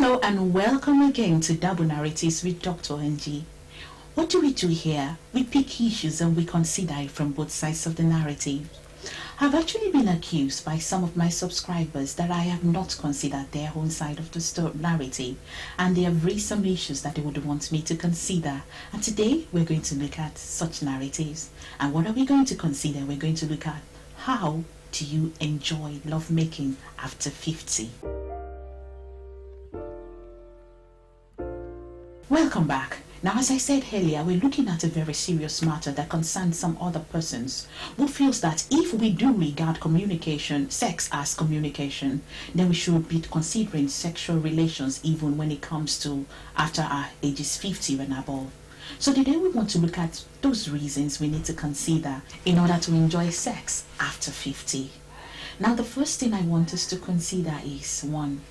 Hello and welcome again to Double Narratives with Dr. NG. What do we do here? We pick issues and we consider it from both sides of the narrative. I've actually been accused by some of my subscribers that I have not considered their own side of the narrative, and they have raised some issues that they would want me to consider. And today we're going to look at such narratives. And what are we going to consider? We're going to look at how do you enjoy lovemaking after 50? Welcome back. Now, as I said earlier, we're looking at a very serious matter that concerns some other persons who feels that if we do regard communication, sex as communication, then we should be considering sexual relations even when it comes to after our ages 50 and above. So today we want to look at those reasons we need to consider in order to enjoy sex after 50. Now, the first thing I want us to consider is, one,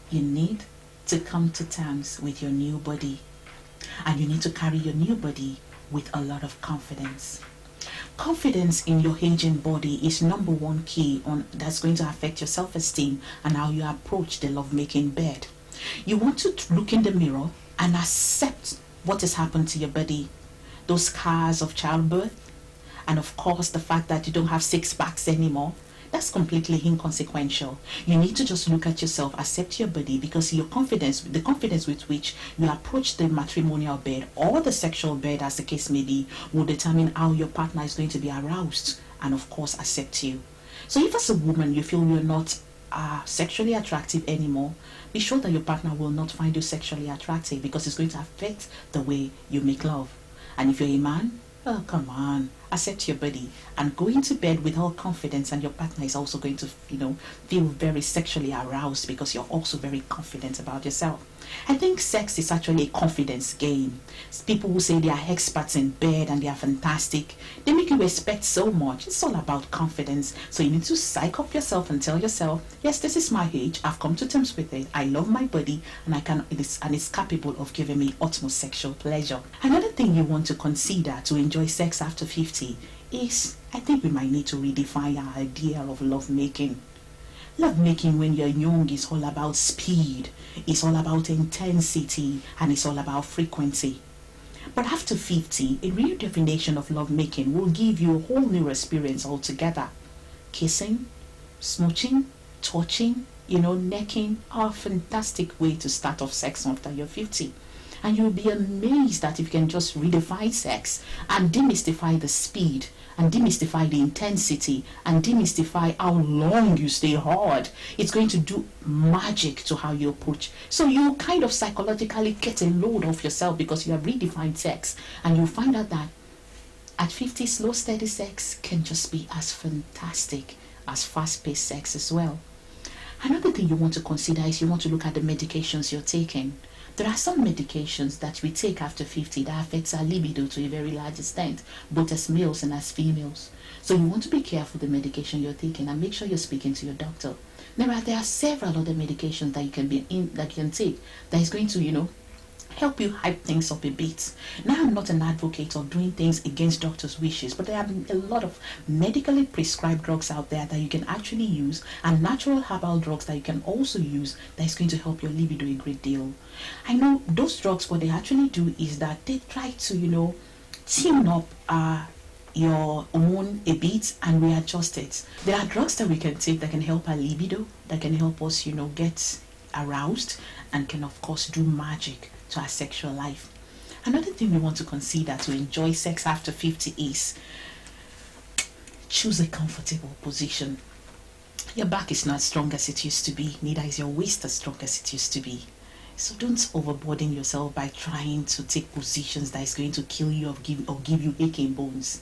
you need to come to terms with your new body. And you need to carry your new body with a lot of confidence. Confidence in your aging body is number one key that's going to affect your self-esteem and how you approach the lovemaking bed. You want to look in the mirror and accept what has happened to your body. Those scars of childbirth, and of course the fact that you don't have six packs anymore. That's completely inconsequential. You need to just look at yourself, accept your body, because your confidence, the confidence with which you approach the matrimonial bed or the sexual bed, as the case may be, will determine how your partner is going to be aroused and, of course, accept you. So if as a woman you feel you're not sexually attractive anymore, be sure that your partner will not find you sexually attractive, because it's going to affect the way you make love. And if you're a man, oh, come on, accept your body and go into bed with all confidence, and your partner is also going to, feel very sexually aroused because you're also very confident about yourself. I think sex is actually a confidence game. People who say they are experts in bed and they are fantastic, they make you respect so much. It's all about confidence. So you need to psych up yourself and tell yourself, yes, this is my age. I've come to terms with it. I love my body, and it's capable of giving me utmost sexual pleasure. Another thing you want to consider to enjoy sex after 50 is, I think we might need to redefine our idea of lovemaking. Lovemaking when you're young is all about speed, it's all about intensity, and it's all about frequency. But after 50, a real definition of lovemaking will give you a whole new experience altogether. Kissing, smooching, touching, necking are a fantastic way to start off sex after you're 50. And you'll be amazed that if you can just redefine sex and demystify the speed and demystify the intensity and demystify how long you stay hard, it's going to do magic to how you approach. So you kind of psychologically get a load off yourself because you have redefined sex, and you'll find out that at 50, slow, steady sex can just be as fantastic as fast-paced sex as well. Another thing you want to consider is you want to look at the medications you're taking. There are some medications that we take after 50 that affects our libido to a very large extent, both as males and as females. So you want to be careful the medication you're taking and make sure you're speaking to your doctor. There are several other medications that you can take that is going to, help you hype things up a bit. Now, I'm not an advocate of doing things against doctors' wishes, but there are a lot of medically prescribed drugs out there that you can actually use, and natural herbal drugs that you can also use that is going to help your libido a great deal. I know those drugs, what they actually do is that they try to, tune up your hormone a bit and readjust it. There are drugs that we can take that can help our libido, that can help us, get aroused, and can of course do magic to our sexual life. Another thing we want to consider to enjoy sex after 50 is choose a comfortable position. Your back is not as strong as it used to be, neither is your waist as strong as it used to be. So don't overburden yourself by trying to take positions that is going to kill you or give you aching bones.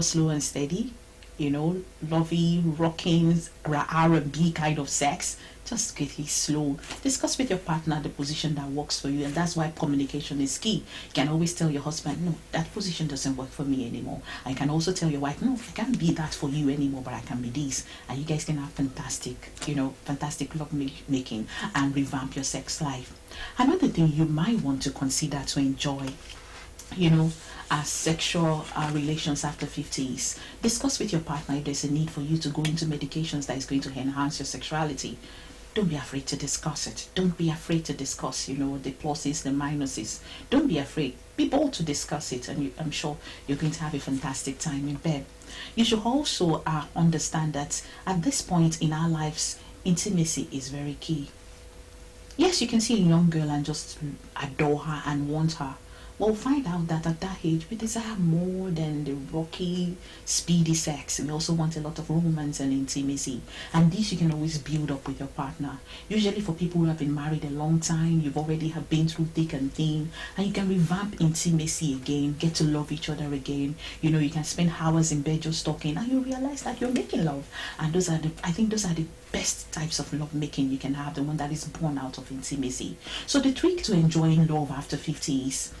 Slow and steady, lovey, rocking, R&B kind of sex. Just get it slow. Discuss with your partner the position that works for you, and that's why communication is key. You can always tell your husband, no, that position doesn't work for me anymore. I can also tell your wife, no, I can't be that for you anymore, but I can be this. And you guys can have fantastic love making and revamp your sex life. Another thing you might want to consider to enjoy, sexual relations after 50s. Discuss with your partner if there's a need for you to go into medications that is going to enhance your sexuality. don't be afraid to discuss it. Don't be afraid to discuss, the pluses, the minuses. Don't be afraid. Be bold to discuss it, and I'm sure you're going to have a fantastic time in bed. You should also understand that at this point in our lives, intimacy is very key. Yes, you can see a young girl and just adore her and want her. Well, find out that at that age, we desire more than the rocky, speedy sex. We also want a lot of romance and intimacy. And this you can always build up with your partner. Usually for people who have been married a long time, you've already have been through thick and thin, and you can revamp intimacy again, get to love each other again. You can spend hours in bed just talking, and you realize that you're making love. And I think those are the best types of love making you can have, the one that is born out of intimacy. So the trick to enjoying love after 50 is,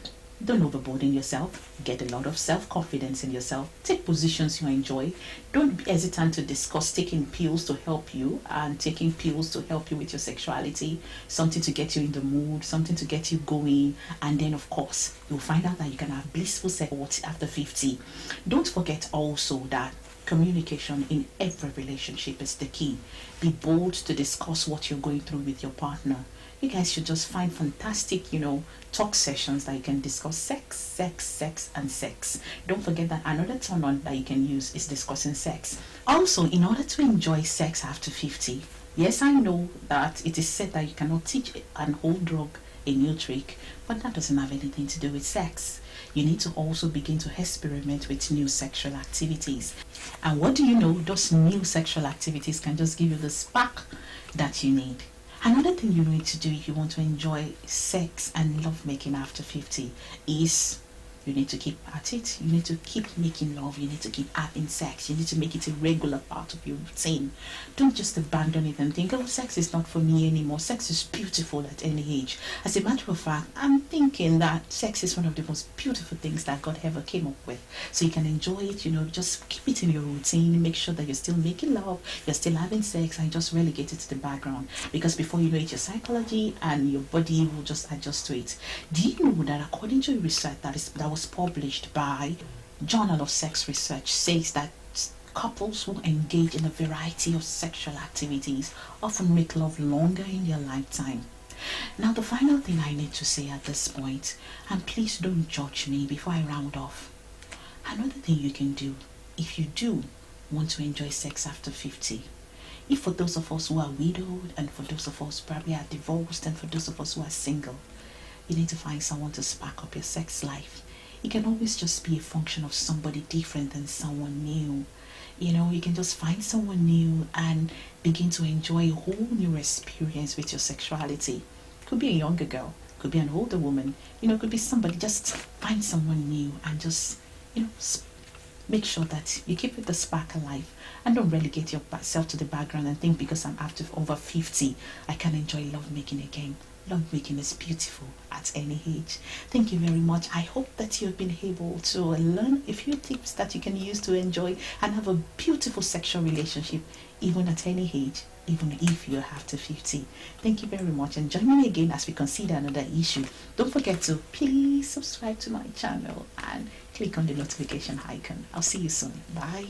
don't overburden yourself. Get a lot of self-confidence in yourself. Take positions you enjoy. Don't be hesitant to discuss taking pills to help you, and taking pills to help you with your sexuality. Something to get you in the mood, something to get you going. And then, of course, you'll find out that you can have blissful sex after 50. Don't forget also that communication in every relationship is the key. Be bold to discuss what you're going through with your partner. You guys should just find fantastic, talk sessions that you can discuss sex, and sex. Don't forget that another turn on that you can use is discussing sex. Also, in order to enjoy sex after 50, yes, I know that it is said that you cannot teach an old drug a new trick, but that doesn't have anything to do with sex. You need to also begin to experiment with new sexual activities. And what do you know? Those new sexual activities can just give you the spark that you need. Another thing you need to do if you want to enjoy sex and lovemaking after 50 is you need to keep at it. You need to keep making love. You need to keep having sex. You need to make it a regular part of your routine. Don't just abandon it and think, oh, sex is not for me anymore. Sex is beautiful at any age. As a matter of fact, I'm thinking that sex is one of the most beautiful things that God ever came up with. So you can enjoy it, just keep it in your routine. Make sure that you're still making love, you're still having sex, and just relegate it to the background. Because before you know it, your psychology and your body will just adjust to it. Do you know that according to research that was published by Journal of Sex Research says that couples who engage in a variety of sexual activities often make love longer in their lifetime? Now, the final thing I need to say at this point, and please don't judge me before I round off. Another thing you can do if you do want to enjoy sex after 50, if for those of us who are widowed, and for those of us who probably are divorced, and for those of us who are single, you need to find someone to spark up your sex life. It can always just be a function of somebody different than someone new. You can just find someone new and begin to enjoy a whole new experience with your sexuality. Could be a younger girl, could be an older woman, could be somebody. Just find someone new and just, make sure that you keep the spark alive, and don't relegate yourself to the background and think because I'm over 50, I can enjoy lovemaking again. Lovemaking is beautiful at any age. Thank you very much. I hope that you've been able to learn a few tips that you can use to enjoy and have a beautiful sexual relationship, even at any age, even if you're after 50. Thank you very much, and join me again as we consider another issue. Don't forget to please subscribe to my channel and click on the notification icon. I'll see you soon. Bye.